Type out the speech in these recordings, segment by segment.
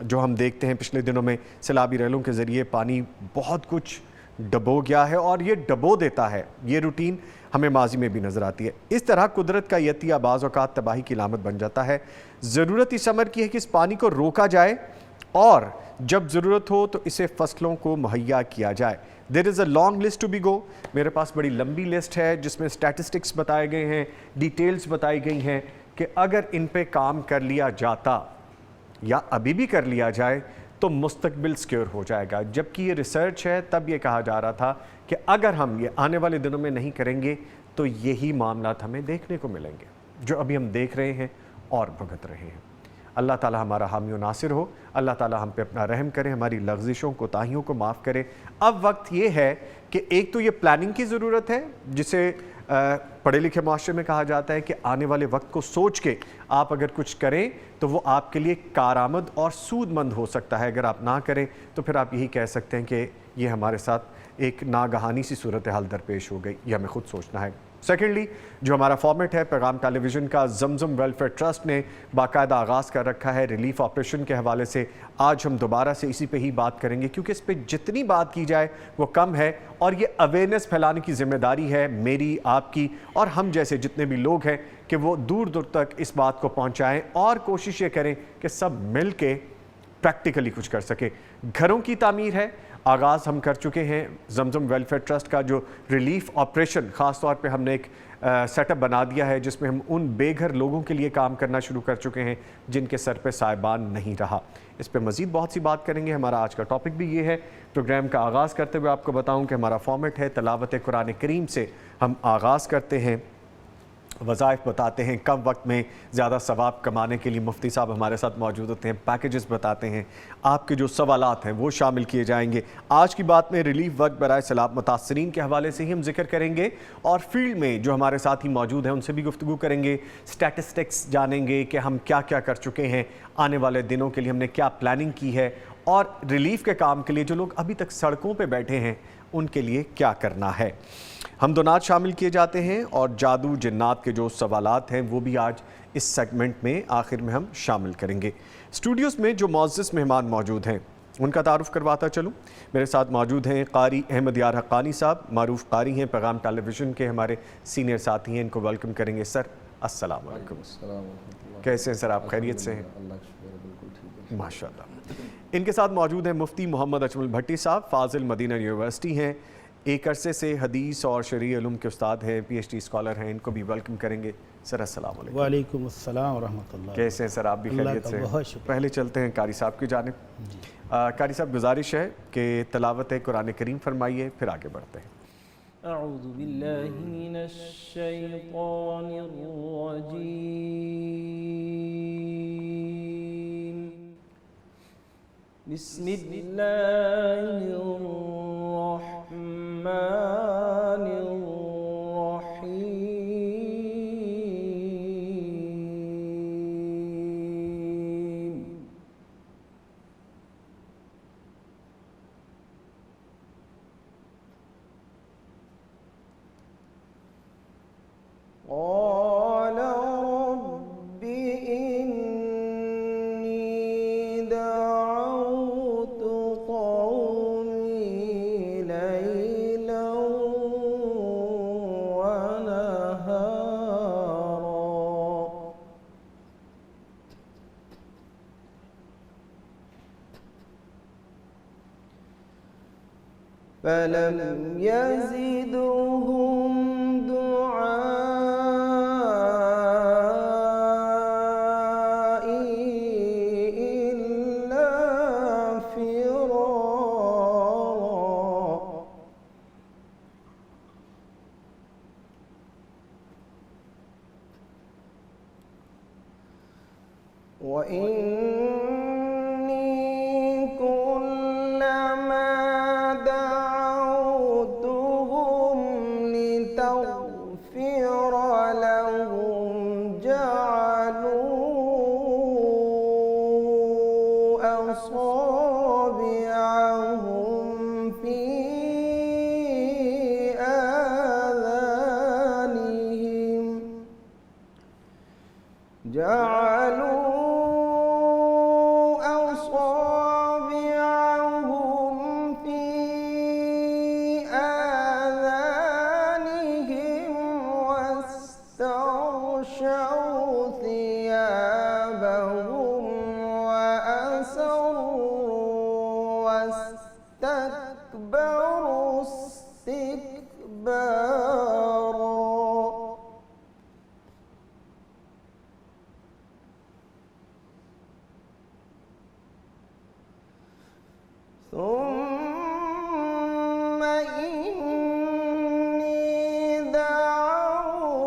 جو ہم دیکھتے ہیں پچھلے دنوں میں سیلابی ریلوں کے ذریعے پانی بہت کچھ ڈبو گیا ہے اور یہ ڈبو دیتا ہے، یہ روٹین ہمیں ماضی میں بھی نظر آتی ہے۔ اس طرح قدرت کا یہ عطیہ بعض اوقات تباہی کی علامت بن جاتا ہے۔ ضرورت اس امر کی ہے کہ اس پانی کو روکا جائے اور جب ضرورت ہو تو اسے فصلوں کو مہیا کیا جائے۔ There is a long list to be go۔ میرے پاس بڑی لمبی لسٹ ہے جس میں سٹیٹسٹکس بتائے گئے ہیں، ڈیٹیلز بتائی گئی ہیں کہ اگر ان پہ کام کر لیا جاتا یا ابھی بھی کر لیا جائے تو مستقبل سیکیور ہو جائے گا۔ جبکہ یہ ریسرچ ہے، تب یہ کہا جا رہا تھا کہ اگر ہم یہ آنے والے دنوں میں نہیں کریں گے تو یہی معاملات ہمیں دیکھنے کو ملیں گے جو ابھی ہم دیکھ رہے ہیں اور بھگت رہے ہیں۔ اللہ تعالی ہمارا حامی و ناصر ہو، اللہ تعالی ہم پہ اپنا رحم کرے، ہماری لغزشوں کوتاہیوں کو معاف کرے۔ اب وقت یہ ہے کہ ایک تو یہ پلاننگ کی ضرورت ہے جسے پڑھے لکھے معاشرے میں کہا جاتا ہے کہ آنے والے وقت کو سوچ کے آپ اگر کچھ کریں تو وہ آپ کے لیے کارآمد اور سود مند ہو سکتا ہے۔ اگر آپ نہ کریں تو پھر آپ یہی کہہ سکتے ہیں کہ یہ ہمارے ساتھ ایک ناگہانی سی صورتحال درپیش ہو گئی، یہ ہمیں خود سوچنا ہے۔ سیکنڈلی، جو ہمارا فارمیٹ ہے پیغام ٹیلی ویژن کا، زمزم ویلفیئر ٹرسٹ نے باقاعدہ آغاز کر رکھا ہے ریلیف آپریشن کے حوالے سے۔ آج ہم دوبارہ سے اسی پہ ہی بات کریں گے کیونکہ اس پہ جتنی بات کی جائے وہ کم ہے، اور یہ اویئرنیس پھیلانے کی ذمہ داری ہے میری، آپ کی اور ہم جیسے جتنے بھی لوگ ہیں کہ وہ دور دور تک اس بات کو پہنچائیں اور کوشش یہ کریں کہ سب مل کے پریکٹیکلی کچھ کر سکے۔ گھروں کی تعمیر ہے، آغاز ہم کر چکے ہیں زمزم ویلفیئر ٹرسٹ کا جو ریلیف آپریشن، خاص طور پہ ہم نے ایک سیٹ اپ بنا دیا ہے جس میں ہم ان بے گھر لوگوں کے لیے کام کرنا شروع کر چکے ہیں جن کے سر پہ سائبان نہیں رہا۔ اس پہ مزید بہت سی بات کریں گے، ہمارا آج کا ٹاپک بھی یہ ہے۔ پروگرام کا آغاز کرتے ہوئے آپ کو بتاؤں کہ ہمارا فارمیٹ ہے تلاوت قرآن کریم سے ہم آغاز کرتے ہیں، وظائف بتاتے ہیں، کم وقت میں زیادہ ثواب کمانے کے لیے مفتی صاحب ہمارے ساتھ موجود ہوتے ہیں، پیکیجز بتاتے ہیں، آپ کے جو سوالات ہیں وہ شامل کیے جائیں گے۔ آج کی بات میں ریلیف ورک برائے سیلاب متاثرین کے حوالے سے ہی ہم ذکر کریں گے اور فیلڈ میں جو ہمارے ساتھی موجود ہیں ان سے بھی گفتگو کریں گے، سٹیٹسٹکس جانیں گے کہ ہم کیا کیا کر چکے ہیں، آنے والے دنوں کے لیے ہم نے کیا پلاننگ کی ہے، اور ریلیف کے کام کے لیے جو لوگ ابھی تک سڑکوں پہ بیٹھے ہیں ان کے لیے کیا کرنا ہے۔ حمد شامل کیے جاتے ہیں اور جادو جنات کے جو سوالات ہیں وہ بھی آج اس سیگمنٹ میں آخر میں ہم شامل کریں گے۔ اسٹوڈیوز میں جو معزز مہمان موجود ہیں ان کا تعارف کرواتا چلوں۔ میرے ساتھ موجود ہیں قاری احمد یار حقانی صاحب، معروف قاری ہیں، پیغام ٹیلی ویژن کے ہمارے سینئر ساتھی ہیں، ان کو ویلکم کریں گے۔ سر السلام علیکم، کیسے ہیں سر آپ؟ خیریت سے ہیں؟ ماشاء اللہ۔ ان کے ساتھ موجود ہیں مفتی محمد اجمل بھٹی صاحب، فاضل مدینہ یونیورسٹی ہیں، ایک عرصے سے حدیث اور شرعی علوم کے استاد ہیں، پی ایچ ڈی اسکالر ہیں، ان کو بھی ویلکم کریں گے۔ سر السلام علیکم۔ وعلیکم السلام ورحمۃ اللہ۔ کیسے ہیں سر آپ؟ بھی خیریت سے؟ بہت شکریہ۔ پہلے چلتے ہیں قاری صاحب کی جانب۔ قاری صاحب گزارش ہے کہ تلاوت قرآن کریم فرمائیے، پھر آگے بڑھتے ہیں۔ اعوذ باللہ من الشیطان الرجیم، بسم اللہ الرحمن الرحیم۔ قال رب إني دعوت قومي ليلا ونهارا فلم يزدهم وإني كلما دعوتهم لتغفر لهم جعلوا أصابعهم في آذانهم اسْتَكْبَرُوا اسْتِكْبَارًا ثم إني دعوتهم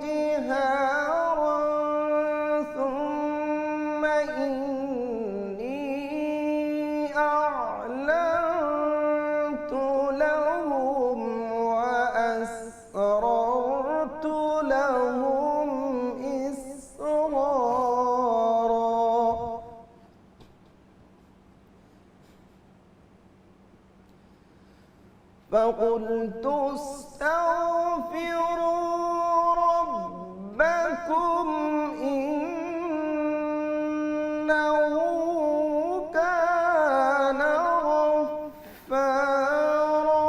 جهارا ثم إني أعلنت لهم وأسررت لهم إسرارا فقلت استغفروا ربكم إنه كان غفارا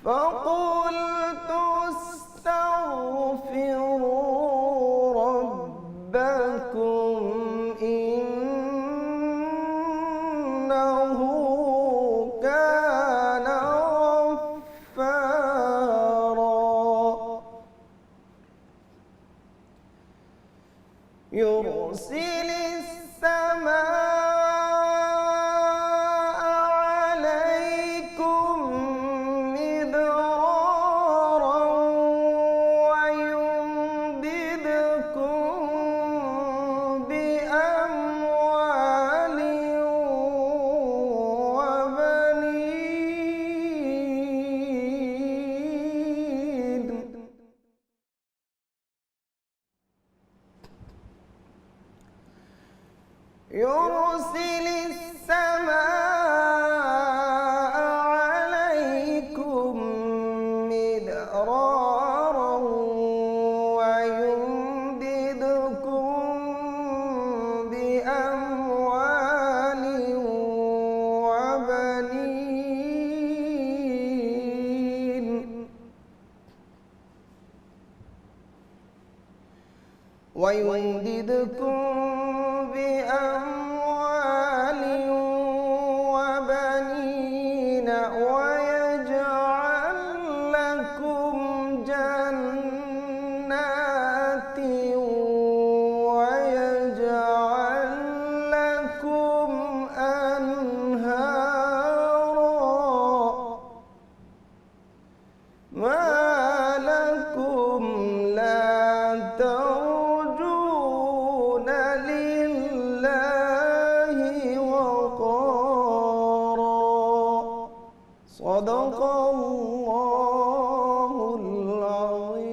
فقلت استغفروا ربكم إنه كان غفارا يرسل السماء عليكم مدرارا ويمددكم بأموال وبنين يرسل السماء عليكم مدرارا ويمددكم بأموال وبنين ويمددكم بأموال وبنين ويجعل لكم جنات ويجعل لكم أنهارا ما لكم لا ترجون لله وقارا صدق الله العظيم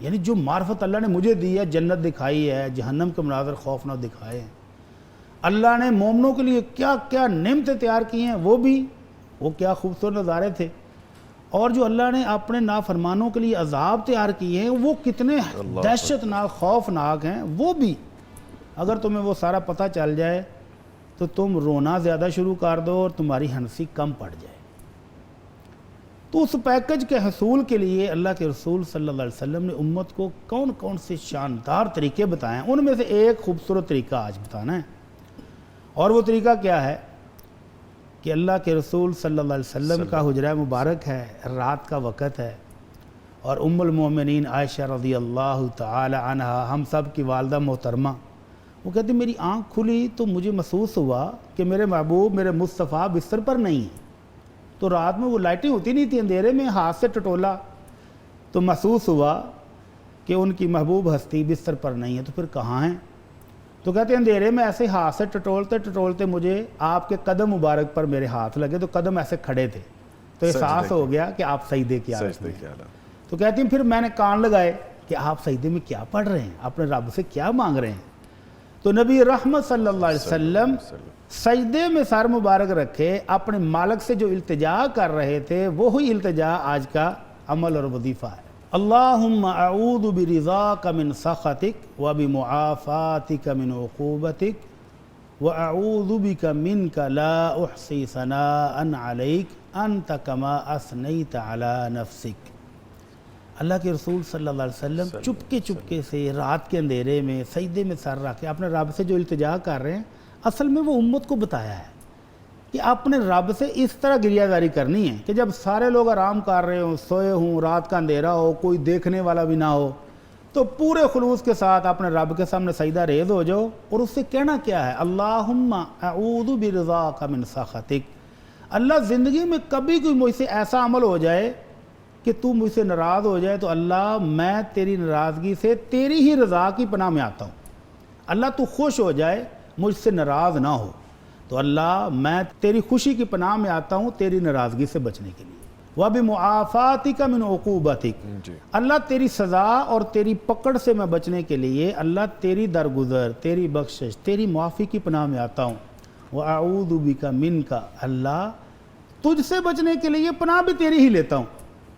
یعنی جو معرفت اللہ نے مجھے دی ہے، جنت دکھائی ہے، جہنم کے مناظر خوفناک دکھائے ہیں، اللہ نے مومنوں کے لیے کیا کیا نعمتیں تیار کی ہیں، وہ کیا خوبصورت نظارے تھے، اور جو اللہ نے اپنے نافرمانوں کے لیے عذاب تیار کیے ہیں وہ کتنے دہشتناک خوفناک ہیں، وہ بھی اگر تمہیں وہ سارا پتہ چل جائے تو تم رونا زیادہ شروع کر دو اور تمہاری ہنسی کم پڑ جائے۔ تو اس پیکج کے حصول کے لیے اللہ کے رسول صلی اللہ علیہ وسلم نے امت کو کون کون سے شاندار طریقے بتائے ہیں، ان میں سے ایک خوبصورت طریقہ آج بتانا ہے، اور وہ طریقہ کیا ہے کہ اللہ کے رسول صلی اللہ علیہ وسلم کا حجرہ مبارک ہے، رات کا وقت ہے، اور ام المومنین عائشہ رضی اللہ تعالی عنہا، ہم سب کی والدہ محترمہ، وہ کہتی میری آنکھ کھلی تو مجھے محسوس ہوا کہ میرے محبوب میرے مصطفیٰ بستر پر نہیں ہیں۔ تو رات میں وہ لائٹیں ہوتی نہیں تھی، اندھیرے میں ہاتھ سے ٹٹولا تو محسوس ہوا کہ ان کی محبوب ہستی بستر پر نہیں ہے، تو پھر کہاں ہیں؟ تو کہتے ہیں اندھیرے میں ایسے ہاتھ سے ٹٹولتے مجھے آپ کے قدم مبارک پر میرے ہاتھ لگے، تو قدم ایسے کھڑے تھے، تو احساس ہو گیا کہ آپ سجدے کی حالت میں ہیں۔ تو کہتی ہیں پھر میں نے کان لگائے کہ آپ سجدے میں کیا پڑھ رہے ہیں، اپنے رب سے کیا مانگ رہے ہیں؟ تو نبی رحمت صلی اللہ علیہ وسلم سجدے میں سر مبارک رکھے اپنے مالک سے جو التجا کر رہے تھے، وہی التجا آج کا عمل اور وظیفہ ہے۔ اللہم اعوذ برضاک من سخطک وبمعافاتک من عقوبتک واعوذ بک منک لا احصی ثناء علیک انت کما اثنیت علی نفسک۔ اللہ کے رسول صلی اللہ علیہ وسلم چپکے سے رات کے اندھیرے میں سجدے میں سر رکھ کے اپنے رب سے جو التجا کر رہے ہیں، اصل میں وہ امت کو بتایا ہے کہ اپنے رب سے اس طرح گریہ زاری کرنی ہے کہ جب سارے لوگ آرام کر رہے ہوں، سوئے ہوں، رات کا اندھیرا ہو، کوئی دیکھنے والا بھی نہ ہو، تو پورے خلوص کے ساتھ اپنے رب کے سامنے سجدہ ریز ہو جاؤ، اور اس سے کہنا کیا ہے؟ اللہم اعوذ برضاک من سخطک۔ اللہ زندگی میں کبھی کوئی مجھ سے ایسا عمل ہو جائے کہ تو مجھ سے ناراض ہو جائے، تو اللہ میں تیری ناراضگی سے تیری ہی رضا کی پناہ میں آتا ہوں۔ اللہ تو خوش ہو جائے، مجھ سے ناراض نہ ہو، تو اللہ میں تیری خوشی کی پناہ میں آتا ہوں تیری ناراضگی سے بچنے کے لیے۔ وَبِمُعَافَاتِكَ مِنْ عُقُوبَتِكَ، اللہ تیری سزا اور تیری پکڑ سے میں بچنے کے لیے اللہ تیری درگزر، تیری بخشش، تیری معافی کی پناہ میں آتا ہوں۔ وَأَعُوذُ بِكَ مِنْكَ، اللہ تجھ سے بچنے کے لیے پناہ بھی تیری ہی لیتا ہوں،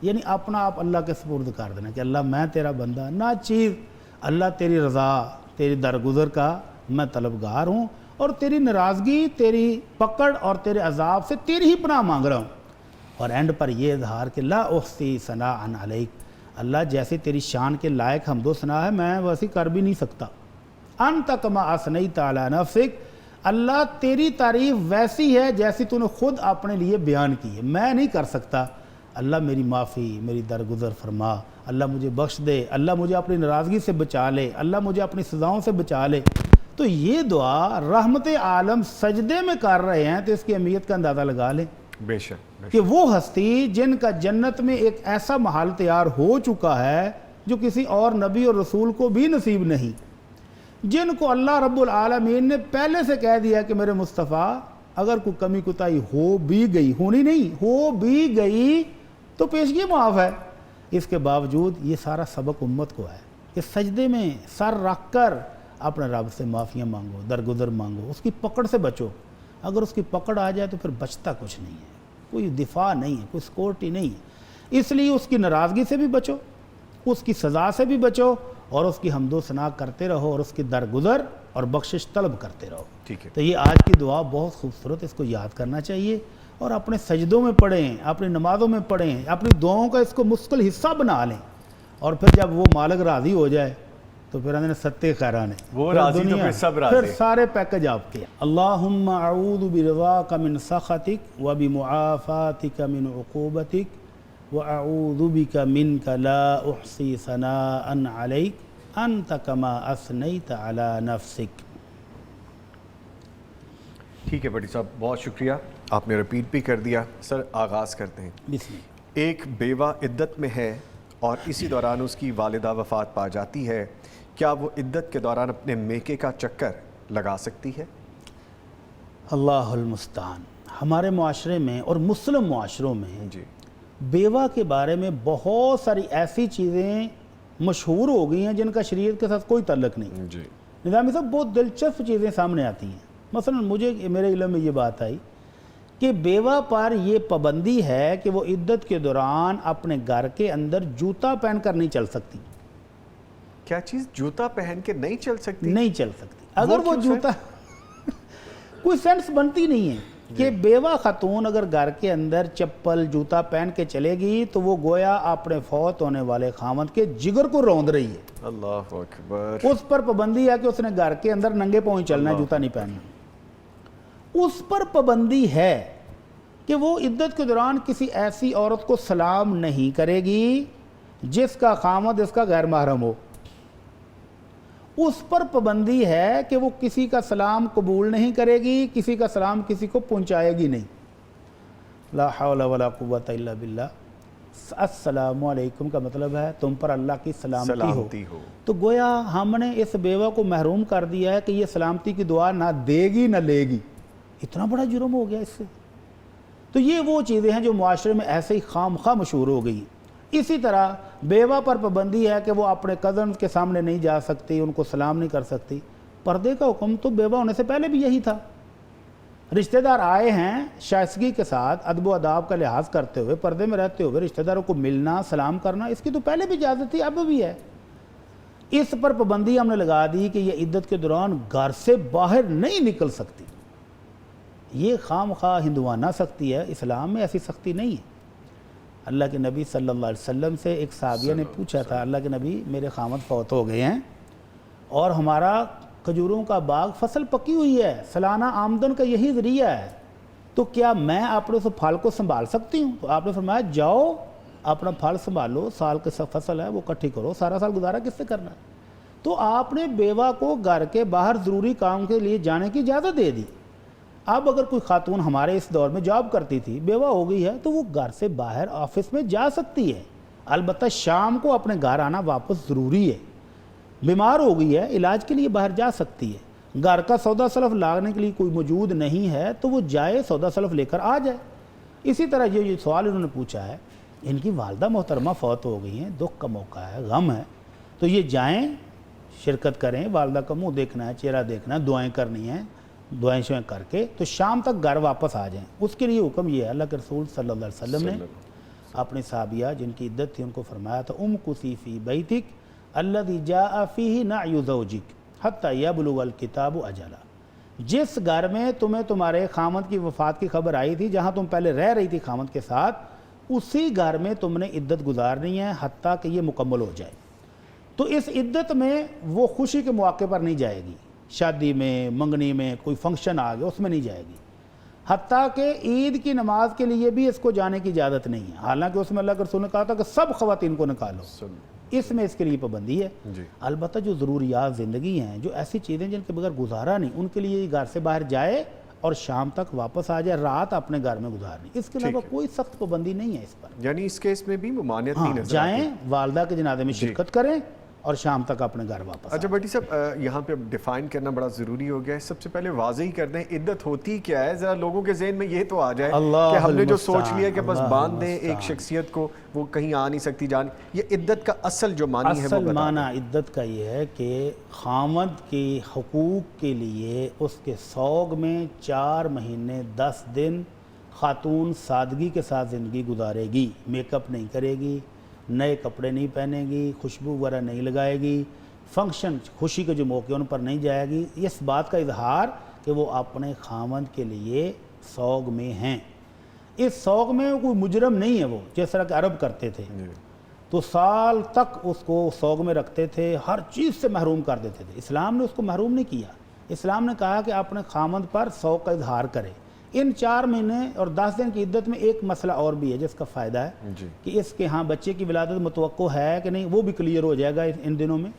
یعنی اپنا آپ اللہ کے سپرد کر دینا کہ اللہ میں تیرا بندہ، نہ چیز، اللہ تیری رضا، تیری درگزر کا میں طلبگار ہوں، اور تیری ناراضگی، تیری پکڑ اور تیرے عذاب سے تیری ہی پناہ مانگ رہا ہوں۔ اور اینڈ پر یہ اظہار کہ لا احصی ثناء علیک، اللہ جیسے تیری شان کے لائق حمد و ثنا ہے میں ویسے کر بھی نہیں سکتا۔ انت کما اثنیت علی نفسک، اللہ تیری تعریف ویسی ہے جیسی تو نے خود اپنے لیے بیان کی ہے، میں نہیں کر سکتا۔ اللہ میری معافی، میری درگزر فرما، اللہ مجھے بخش دے، اللہ مجھے اپنی ناراضگی سے بچا لے، اللہ مجھے اپنی سزاؤں سے بچا لے۔ تو یہ دعا رحمت عالم سجدے میں کر رہے ہیں، تو اس کی اہمیت کا اندازہ لگا لیں بے شک کہ وہ ہستی جن کا جنت میں ایک ایسا محل تیار ہو چکا ہے جو کسی اور نبی اور رسول کو بھی نصیب نہیں، جن کو اللہ رب العالمین نے پہلے سے کہہ دیا کہ میرے مصطفیٰ اگر کوئی کمی کوتاہی ہو بھی گئی، ہونی نہیں، ہو بھی گئی تو پیشگی معاف ہے۔ اس کے باوجود یہ سارا سبق امت کو ہے کہ سجدے میں سر رکھ کر اپنے رب سے معافیاں مانگو، درگزر مانگو، اس کی پکڑ سے بچو۔ اگر اس کی پکڑ آ جائے تو پھر بچتا کچھ نہیں ہے، کوئی دفاع نہیں ہے، کوئی سکورٹی نہیں ہے۔ اس لیے اس کی ناراضگی سے بھی بچو، اس کی سزا سے بھی بچو، اور اس کی حمد و ثنا کرتے رہو، اور اس کی درگزر اور بخشش طلب کرتے رہو۔ ٹھیک ہے، تو یہ آج کی دعا بہت خوبصورت، اس کو یاد کرنا چاہیے، اور اپنے سجدوں میں پڑھیں، اپنی نمازوں میں پڑھیں، اپنی دعاؤں کا اس کو مستقل حصہ بنا لیں، اور پھر جب وہ مالک راضی ہو جائے تو پھر انہیں ستے خیران ہے، وہ راضی تو پھر سب راضی، پھر سارے پیکج آپ کے۔ اللہم اعوذ برضاک من سخطک وبمعافاتک من عقوبتک واعوذ بک منک لا احصی ثناء علیک انت کما اثنیت علی نفسک۔ ٹھیک ہے بڑی صاحب، بہت شکریہ، آپ نے رپیٹ بھی کر دیا۔ سر آغاز کرتے ہیں۔ بسم اللہ۔ ایک بیوہ عدت میں ہے اور اسی دوران اس کی والدہ وفات پا جاتی ہے، کیا وہ عدت کے دوران اپنے میکے کا چکر لگا سکتی ہے؟ اللہ المستعان۔ ہمارے معاشرے میں اور مسلم معاشروں میں جی، بیوہ کے بارے میں بہت ساری ایسی چیزیں مشہور ہو گئی ہیں جن کا شریعت کے ساتھ کوئی تعلق نہیں. جی نظامی صاحب بہت دلچسپ چیزیں سامنے آتی ہیں. مثلا مجھے میرے علم میں یہ بات آئی کہ بیوہ پر یہ پابندی ہے کہ وہ عدت کے دوران اپنے گھر کے اندر جوتا پہن کر نہیں چل سکتی. کیا چیز؟ جوتا پہن کے نہیں چل سکتی؟ نہیں چل سکتی. اگر وہ کیوں جوتا کوئی سینس بنتی نہیں ہے کہ بیوہ خاتون اگر گھر کے اندر چپل جوتا پہن کے چلے گی تو وہ گویا اپنے فوت ہونے والے خاوند کے جگر کو روند رہی ہے. اللہ اکبر. اس پر پابندی ہے کہ اس نے گھر کے اندر ننگے پاؤں ہی چلنا ہے, جوتا نہیں پہننا. اس پر پابندی ہے کہ وہ عدت کے دوران کسی ایسی عورت کو سلام نہیں کرے گی جس کا خاوند اس کا غیر محرم ہو. اس پر پابندی ہے کہ وہ کسی کا سلام قبول نہیں کرے گی, کسی کا سلام کسی کو پہنچائے گی نہیں. لا حول ولا قوت الا باللہ. السلام علیکم کا مطلب ہے تم پر اللہ کی سلامتی ہو. تو گویا ہم نے اس بیوہ کو محروم کر دیا ہے کہ یہ سلامتی کی دعا نہ دے گی نہ لے گی. اتنا بڑا جرم ہو گیا اس سے. تو یہ وہ چیزیں ہیں جو معاشرے میں ایسے ہی خام خواہ مشہور ہو گئی. اسی طرح بیوہ پر پابندی ہے کہ وہ اپنے کزن کے سامنے نہیں جا سکتی, ان کو سلام نہیں کر سکتی. پردے کا حکم تو بیوہ ہونے سے پہلے بھی یہی تھا. رشتہ دار آئے ہیں شائستگی کے ساتھ ادب و آداب کا لحاظ کرتے ہوئے, پردے میں رہتے ہوئے رشتہ داروں کو ملنا سلام کرنا, اس کی تو پہلے بھی اجازت تھی, اب بھی ہے. اس پر پابندی ہم نے لگا دی کہ یہ عدت کے دوران گھر سے باہر نہیں نکل سکتی. یہ خام خواہ ہندوانہ سختی ہے, اسلام میں ایسی سختی نہیں ہے. اللہ کے نبی صلی اللہ علیہ وسلم سے ایک صحابیہ نے پوچھا تھا, اللہ کے نبی میرے خامد فوت ہو گئے ہیں اور ہمارا کھجوروں کا باغ فصل پکی ہوئی ہے, سالانہ آمدن کا یہی ذریعہ ہے, تو کیا میں اپنے اس پھل کو سنبھال سکتی ہوں؟ تو آپ نے فرمایا جاؤ اپنا پھل سنبھالو, سال کے فصل ہے وہ اکٹھی کرو, سارا سال گزارا کس سے کرنا ہے. تو آپ نے بیوہ کو گھر کے باہر ضروری کام کے لیے جانے کی اجازت دے دی. اب اگر کوئی خاتون ہمارے اس دور میں جاب کرتی تھی, بیوہ ہو گئی ہے, تو وہ گھر سے باہر آفس میں جا سکتی ہے. البتہ شام کو اپنے گھر آنا واپس ضروری ہے. بیمار ہو گئی ہے, علاج کے لیے باہر جا سکتی ہے. گھر کا سودا سلف لانے کے لیے کوئی موجود نہیں ہے تو وہ جائے سودا سلف لے کر آ جائے. اسی طرح یہ سوال انہوں نے پوچھا ہے, ان کی والدہ محترمہ فوت ہو گئی ہیں, دکھ کا موقع ہے, غم ہے, تو یہ جائیں شرکت کریں, والدہ کا منہ دیکھنا ہے, چہرہ دیکھنا ہے, دعائیں کرنی ہیں, دعائیں شوائیں کر کے تو شام تک گھر واپس آ جائیں. اس کے لیے حکم یہ ہے, اللہ کے رسول صلی اللہ علیہ وسلم نے اپنی صحابیہ جن کی عدت تھی ان کو فرمایا تھا, امکثی فی بیتک الذی جاء فیہ نعی زوجک حتی یبلغ الکتاب اجلہ. جس گھر میں تمہیں تمہارے خامد کی وفات کی خبر آئی تھی, جہاں تم پہلے رہ رہی تھی خامد کے ساتھ, اسی گھر میں تم نے عدت گزارنی ہے حتیٰ کہ یہ مکمل ہو جائے. تو اس عدت میں وہ خوشی کے مواقع پر نہیں جائے گی, شادی میں, منگنی میں, کوئی فنکشن آ گیا اس میں نہیں جائے گی. حتیٰ کہ عید کی نماز کے لیے بھی اس کو جانے کی اجازت نہیں ہے, حالانکہ اس میں اللہ کے رسول نے کہا تھا کہ سب خواتین کو نکالو, اس میں اس کے لیے پابندی ہے. البتہ جو ضروریات زندگی ہیں, جو ایسی چیزیں جن کے بغیر گزارا نہیں, ان کے لیے گھر سے باہر جائے اور شام تک واپس آ جائے, رات اپنے گھر میں گزارنی. اس کے علاوہ کوئی سخت پابندی نہیں ہے اس پر. یعنی اس کیس میں بھی ممانعت نہیں نظر جائیں والدہ کے جنازے میں شرکت کریں اور شام تک اپنے گھر واپس. اچھا بھٹی صاحب, یہاں پہ ڈیفائن کرنا بڑا ضروری ہو گیا ہے. سب سے پہلے واضح کر دیں عدت ہوتی کیا ہے, ذرا لوگوں کے ذہن میں یہ تو آ جائے کہ ہم نے جو سوچ لیا کہ بس باندھ دیں ایک شخصیت کو, وہ کہیں آ نہیں سکتی جان. یہ عدت کا اصل جو معنی ہے وہ اصل معنی عدت کا یہ ہے کہ خامد کے حقوق کے لیے اس کے سوگ میں 4 مہینے 10 دن خاتون سادگی کے ساتھ زندگی گزارے گی, میک اپ نہیں کرے گی, نئے کپڑے نہیں پہنے گی, خوشبو وغیرہ نہیں لگائے گی, فنکشن خوشی کے جو موقع ان پر نہیں جائے گی. اس بات کا اظہار کہ وہ اپنے خامند کے لیے سوگ میں ہیں. اس سوگ میں کوئی مجرم نہیں ہے, وہ جس طرح کہ عرب کرتے تھے تو سال تک اس کو سوگ میں رکھتے تھے, ہر چیز سے محروم کر دیتے تھے. اسلام نے اس کو محروم نہیں کیا. اسلام نے کہا کہ اپنے خامند پر سوگ کا اظہار کرے. ان 4 مہینے اور 10 دن کی عدت میں ایک مسئلہ اور بھی ہے جس کا فائدہ ہے کہ اس کے ہاں بچے کی ولادت متوقع ہے کہ نہیں, وہ بھی کلیئر ہو جائے گا ان دنوں میں.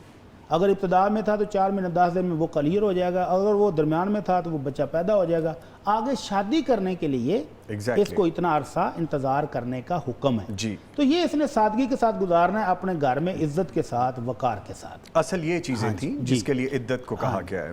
اگر ابتدا میں تھا تو 4 مہینے 10 دن میں وہ کلیئر ہو جائے گا, اگر وہ درمیان میں تھا تو وہ بچہ پیدا ہو جائے گا. آگے شادی کرنے کے لیے اس کو اتنا عرصہ انتظار کرنے کا حکم ہے. تو یہ اس نے سادگی کے ساتھ گزارنا ہے اپنے گھر میں, عزت کے ساتھ, وقار کے ساتھ. اصل یہ چیزیں تھیں جس کے لیے عدت کو کہا گیا ہے.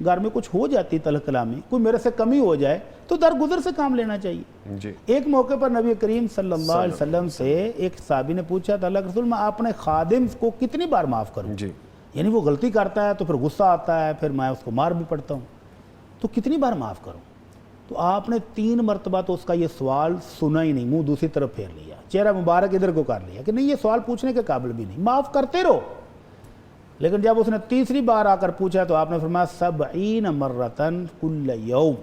گھر میں کچھ ہو جاتی تلخ کلامی، کوئی میرے سے کمی ہو جائے تو درگزر سے کام لینا چاہیے۔ جی ایک موقع پر نبی کریم صلی اللہ علیہ وسلم سے ایک صحابی نے پوچھا تھا، اللہ کے رسول میں اپنے خادم کو کتنی بار معاف کروں؟ جی یعنی وہ غلطی کرتا ہے تو پھر غصہ آتا ہے، پھر میں اس کو مار بھی پڑتا ہوں، تو کتنی بار معاف کروں؟ تو آپ نے 3 مرتبہ تو اس کا یہ سوال سنا ہی نہیں، منہ دوسری طرف پھیر لیا، چہرہ مبارک ادھر کو کر لیا کہ نہیں، یہ سوال پوچھنے کے قابل بھی نہیں، معاف کرتے رہو۔ لیکن جب اس نے تیسری بار آ کر پوچھا تو آپ نے فرمایا 70 مرتن کل یوم،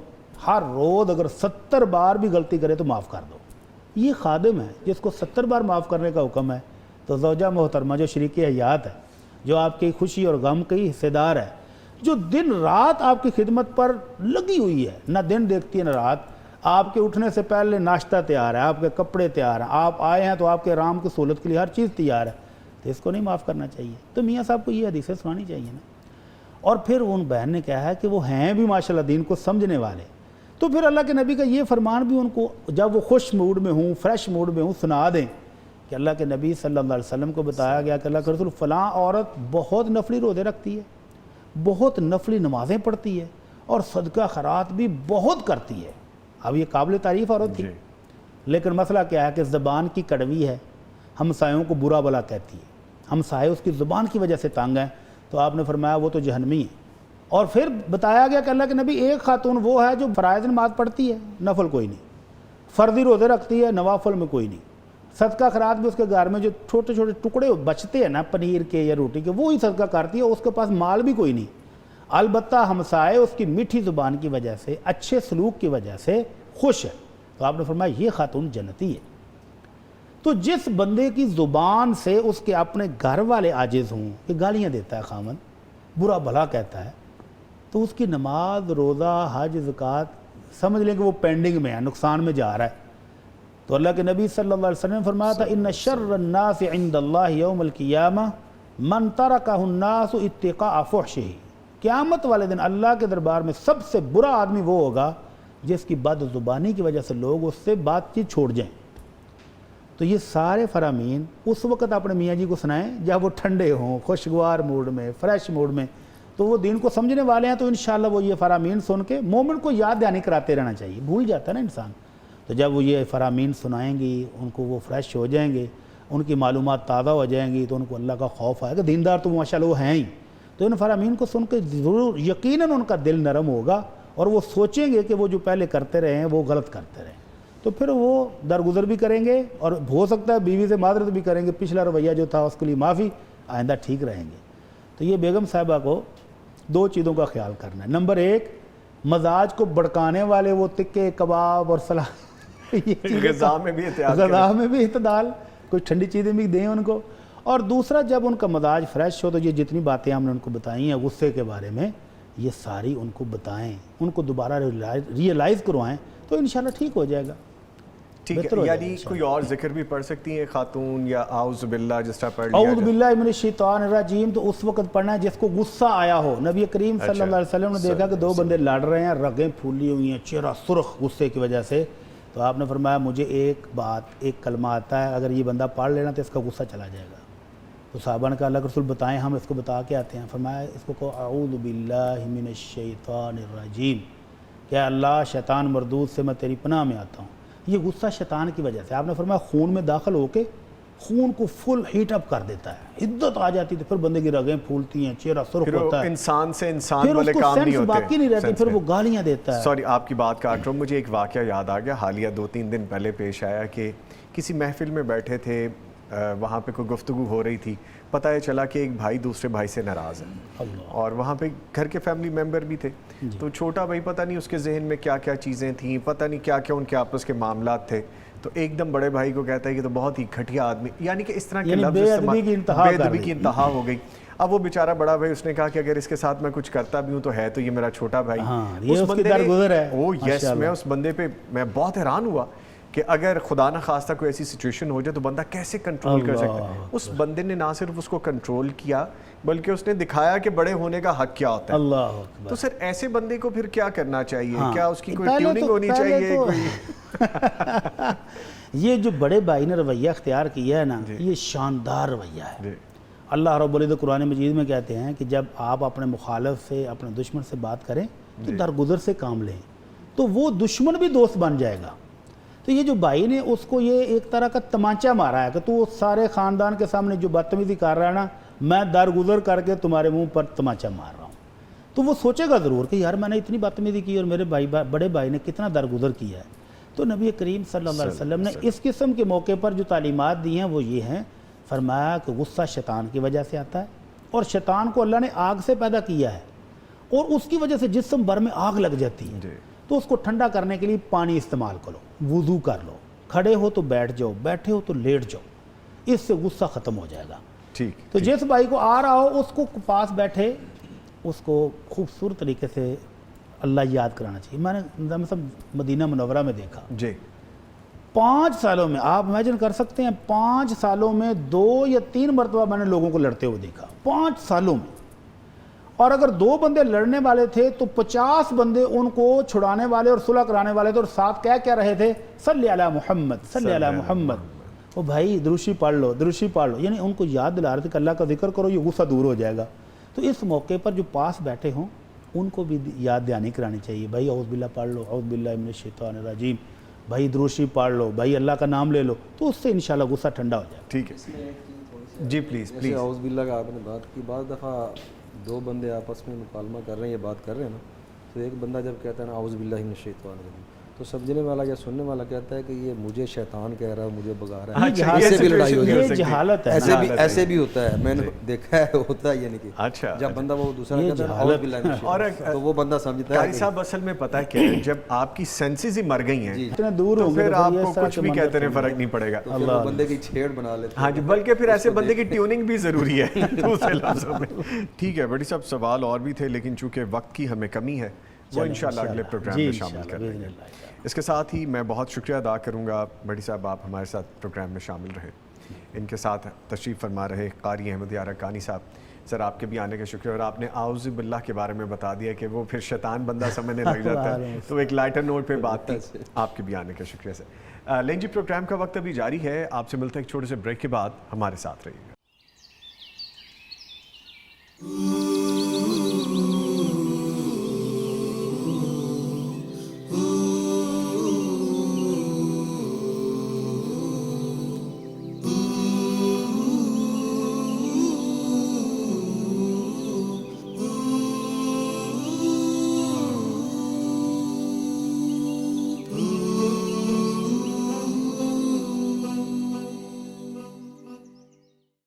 ہر روز اگر 70 بار بھی غلطی کرے تو معاف کر دو۔ یہ خادم ہے جس کو 70 بار معاف کرنے کا حکم ہے، تو زوجہ محترمہ جو شریک حیات ہے، جو آپ کی خوشی اور غم کی حصے دار ہے، جو دن رات آپ کی خدمت پر لگی ہوئی ہے، نہ دن دیکھتی ہے نہ رات، آپ کے اٹھنے سے پہلے ناشتہ تیار ہے، آپ کے کپڑے تیار ہیں، آپ آئے ہیں تو آپ کے آرام کی سہولت کے لیے ہر چیز تیار ہے، تو اس کو نہیں معاف کرنا چاہیے؟ تو میاں صاحب کو یہ حدیثیں سنانی چاہیے نا۔ اور پھر ان بہن نے کہا ہے کہ وہ ہیں بھی ماشاءاللہ دین کو سمجھنے والے، تو پھر اللہ کے نبی کا یہ فرمان بھی ان کو جب وہ خوش موڈ میں ہوں، فریش موڈ میں ہوں، سنا دیں کہ اللہ کے نبی صلی اللہ علیہ وسلم کو بتایا گیا کہ اللہ کے رسول فلاں عورت بہت نفلی روزے رکھتی ہے، بہت نفلی نمازیں پڑھتی ہے، اور صدقہ خیرات بھی بہت کرتی ہے۔ اب یہ قابل تعریف عورت تھی، لیکن مسئلہ کیا ہے کہ زبان کی کڑوی ہے، ہمسایوں کو برا بلا کہتی ہے، ہمسائے اس کی زبان کی وجہ سے تنگ ہیں، تو آپ نے فرمایا وہ تو جہنمی ہے۔ اور پھر بتایا گیا کہ اللہ کے نبی ایک خاتون وہ ہے جو فرائض نماز پڑھتی ہے، نفل کوئی نہیں، فرضی روزے رکھتی ہے، نوافل میں کوئی نہیں، صدقہ خیرات بھی اس کے گھر میں جو چھوٹے چھوٹے ٹکڑے بچتے ہیں نا پنیر کے یا روٹی کے، وہی صدقہ کرتی ہے، اس کے پاس مال بھی کوئی نہیں، البتہ ہمسائے اس کی میٹھی زبان کی وجہ سے، اچھے سلوک کی وجہ سے خوش ہے۔ تو آپ نے فرمایا یہ خاتون جنتی ہے۔ تو جس بندے کی زبان سے اس کے اپنے گھر والے عاجز ہوں، کہ گالیاں دیتا ہے خامن، برا بھلا کہتا ہے، تو اس کی نماز، روزہ، حج، زکوٰۃ سمجھ لیں کہ وہ پینڈنگ میں ہے، نقصان میں جا رہا ہے۔ تو اللہ کے نبی صلی اللہ علیہ وسلم نے فرمایا تھا ان شر الناس عند اللہ یوم القیامہ من ترکہ الناس اتقاء فحشہ، قیامت والے دن اللہ کے دربار میں سب سے برا آدمی وہ ہوگا جس کی بد زبانی کی وجہ سے لوگ اس سے بات چیت چھوڑ جائیں۔ تو یہ سارے فرامین اس وقت اپنے میاں جی کو سنائیں جب وہ ٹھنڈے ہوں، خوشگوار موڈ میں، فریش موڈ میں، تو وہ دین کو سمجھنے والے ہیں، تو انشاءاللہ وہ یہ فرامین سن کے مومن کو یاد دہانی کراتے رہنا چاہیے، بھول جاتا ہے نا انسان۔ تو جب وہ یہ فرامین سنائیں گی، ان کو وہ فریش ہو جائیں گے، ان کی معلومات تازہ ہو جائیں گی، تو ان کو اللہ کا خوف آئے گا، دیندار تو ماشاءاللہ وہ ہیں ہی، تو ان فرامین کو سن کے ضرور یقیناً ان کا دل نرم ہوگا، اور وہ سوچیں گے کہ وہ جو پہلے کرتے رہے ہیں وہ غلط کرتے رہے، تو پھر وہ درگزر بھی کریں گے، اور ہو سکتا ہے بیوی سے معذرت بھی کریں گے، پچھلا رویہ جو تھا اس کے لیے معافی، آئندہ ٹھیک رہیں گے۔ تو یہ بیگم صاحبہ کو 2 چیزوں کا خیال کرنا ہے۔ نمبر 1، مزاج کو بڑکانے والے وہ تکے، کباب اور غذا میں بھی احتیاط کریں، غذا میں بھی اعتدال، کچھ ٹھنڈی چیزیں بھی دیں ان کو۔ اور دوسرا، جب ان کا مزاج فریش ہو تو یہ جتنی باتیں ہم نے ان کو بتائی ہیں غصے کے بارے میں، یہ ساری ان کو بتائیں، ان کو دوبارہ ریئلائز کروائیں، تو انشاءاللہ ٹھیک ہو جائے گا۔ ٹھیک ہے، یعنی کوئی اور ذکر بھی پڑھ سکتی ہیں خاتون، یا اعوذ باللہ جس طرح پڑھ لیا اعوذ باللہ من الشیطان الرجیم تو اس وقت پڑھنا ہے جس کو غصہ آیا ہو۔ نبی کریم صلی اللہ علیہ وسلم نے دیکھا کہ 2 بندے لڑ رہے ہیں، رگیں پھولی ہوئی ہیں، چہرہ سرخ غصے کی وجہ سے، تو آپ نے فرمایا مجھے ایک کلمہ آتا ہے، اگر یہ بندہ پڑھ لینا تو اس کا غصہ چلا جائے گا۔ تو صحابہ نے کہا اللہ کے رسول بتائیں، ہم اس کو بتا کے آتے ہیں۔ فرمایا اس کو کہو اعوذ باللہ من الشیطان الرجیم، کہ اللہ شیطان مردود سے میں تیری پناہ میں آتا ہوں۔ یہ غصہ شیطان کی وجہ سے، آپ نے فرمایا خون میں داخل ہو کے خون کو فل ہیٹ اپ کر دیتا ہے، حدت آ جاتی ہے، پھر بندے کی رگیں پھولتی ہیں، چہرہ سرخ ہوتا ہے، انسان سے انسان پھر والے اس کو کام نہیں سینس ہوتے، باقی نہیں رہتی، پھر وہ گالیاں دیتا ہے۔ سوری آپ کی بات کاٹ رہا ہوں، مجھے ایک واقعہ یاد آ گیا، حالیہ 2-3 دن پہلے پیش آیا کہ کسی محفل میں بیٹھے تھے، وہاں پہ کوئی گفتگو ہو رہی تھی، پتہ یہ چلا کہ ایک بھائی دوسرے بھائی سے ناراض ہے، اور وہاں پہ گھر کے فیملی ممبر بھی تھے، تو چھوٹا بھائی پتہ نہیں اس کے ذہن میں کیا کیا چیزیں تھیں، پتہ نہیں کیا کیا ان کے آپس کے معاملات تھے، تو ایک دم بڑے بھائی کو کہتا ہے کہ تو بہت ہی گھٹیا آدمی، یعنی کہ اس طرح کے لفظ بے ادبی کی انتہا ہو گئی۔ اب وہ بیچارہ بڑا بھائی اس نے کہا کہ اگر اس کے ساتھ میں کچھ کرتا بھی ہوں تو ہے تو یہ میرا چھوٹا بھائی۔ اس بندے نے میں اس بندے پہ میں بہت حیران ہوا کہ اگر خدا نہ خواستہ کوئی ایسی سچویشن ہو جائے تو بندہ کیسے کنٹرول کر سکتا ہے۔ اس بندے نے نہ صرف اس کو کنٹرول کیا بلکہ اس نے دکھایا کہ بڑے ہونے کا حق کیا ہوتا ہے۔ اللہ اکبر۔ تو سر ایسے بندے کو پھر کیا کرنا چاہیے؟ کیا اس کی کوئی ٹیوننگ ہونی چاہیے؟ یہ جو بڑے بھائی نے رویہ اختیار کیا ہے نا، یہ شاندار رویہ ہے۔ اللہ رب العزت قرآن مجید میں کہتے ہیں کہ جب آپ اپنے مخالف سے اپنے دشمن سے بات کریں تو درگزر سے کام لیں تو وہ دشمن بھی دوست بن جائے گا. تو یہ جو بھائی نے اس کو یہ ایک طرح کا تمانچہ مارا ہے کہ تو سارے خاندان کے سامنے جو بدتمیزی کر رہا ہے نا میں درگزر کر کے تمہارے منہ پر تمانچہ مار رہا ہوں. تو وہ سوچے گا ضرور کہ یار میں نے اتنی بدتمیزی کی اور میرے بڑے بھائی نے کتنا درگزر کیا ہے. تو نبی کریم صلی اللہ علیہ وسلم نے اس قسم کے موقع پر جو تعلیمات دی ہیں وہ یہ ہیں. فرمایا کہ غصہ شیطان کی وجہ سے آتا ہے اور شیطان کو اللہ نے آگ سے پیدا کیا ہے اور اس کی وجہ سے جسم بھر میں آگ لگ جاتی ہے. تو اس کو ٹھنڈا کرنے کے لیے پانی استعمال کرو, وضو کر لو, کھڑے ہو تو بیٹھ جاؤ, بیٹھے ہو تو لیٹ جاؤ, اس سے غصہ ختم ہو جائے گا. تو جس بھائی کو آ رہا ہو اس کو پاس بیٹھے اس کو خوبصورت طریقے سے اللہ یاد کرانا چاہیے. میں نے مدینہ منورہ میں دیکھا 5 سالوں میں, آپ امیجن کر سکتے ہیں 5 سالوں میں 2 یا 3 مرتبہ میں نے لوگوں کو لڑتے ہوئے دیکھا 5 سالوں میں. اور اگر 2 بندے لڑنے والے تھے تو 50 بندے ان کو چھڑانے والے اور صلح کرانے والے تھے, اور ساتھ کیا رہے تھے صلی علی محمد صلی علی محمد. وہ بھائی دروشی پڑھ لو, دروشی پڑھ لو, یعنی ان کو یاد دلا رہے تھے کہ اللہ کا ذکر کرو, یہ غصہ دور ہو جائے گا. تو اس موقع پر جو پاس بیٹھے ہوں ان کو بھی یاد دہانی کرانی چاہیے. بھائی اعوذ باللہ پڑھ لو, اعوذ باللہ من الشیطان الرجیم, بھائی دروشی پڑھ لو, بھائی اللہ کا نام لے لو, تو اس سے انشاءاللہ غصہ ٹھنڈا ہو جائے. ٹھیک ہے جی پلیز. اعوذ باللہ کا آپ نے بات کی, بعض دفعہ 2 بندے آپس میں مکالمہ کر رہے ہیں, یہ بات کر رہے ہیں نا, تو ایک بندہ جب کہتا ہے نا اعوذ باللہ من الشیطان الرجیم, تو سمجھنے والا یا سننے والا کہتا ہے کہ یہ مجھے شیطان کہہ رہا ہے, مجھے بگا رہا ہے. ایسے بھی لڑائی ہو یہ جہالت ہے, ایسے بھی ہوتا ہے, میں نے دیکھا ہے, ہوتا ہے. یعنی کہ جب بندہ وہ دوسرا کہتا ہے اعوذ باللہ من الشیطان, تو وہ بندہ سمجھتا ہے قاری صاحب اصل میں پتہ ہے کیا ہے, جب آپ کی سینسز ہی مر گئی ہیں اتنے دور تو ہوں گے پھر آپ کو کچھ بھی کہتے ہیں فرق نہیں پڑے گا. اللہ بندے کی چھیڑ بنا لیتے ہاں جی, بلکہ پھر ایسے بندے کی ٹیوننگ بھی ضروری ہے دوسرے لفظوں میں. ٹھیک ہے بڑی صاحب, سوال اور بھی تھے لیکن چونکہ وقت کی ہمیں کمی ہے وہ انشاءاللہ اگلے پروگرام میں شامل کر لیں گے. اس کے ساتھ ہی میں بہت شکریہ ادا کروں گا بڑی صاحب, آپ ہمارے ساتھ پروگرام میں شامل رہے. ان کے ساتھ تشریف فرما رہے قاری احمد یار حقانی صاحب, سر آپ کے بھی آنے کا شکریہ. اور آپ نے اعوذ باللہ کے بارے میں بتا دیا کہ وہ پھر شیطان بندہ سمجھنے لگ جاتا ہے, تو ایک لائٹر نوٹ پہ بات تھی. آپ کے بھی آنے کا شکریہ سر. لیں جی, پروگرام کا وقت ابھی جاری ہے, آپ سے ملتے ہیں ایک چھوٹے سے بریک کے بعد, ہمارے ساتھ رہیے گا.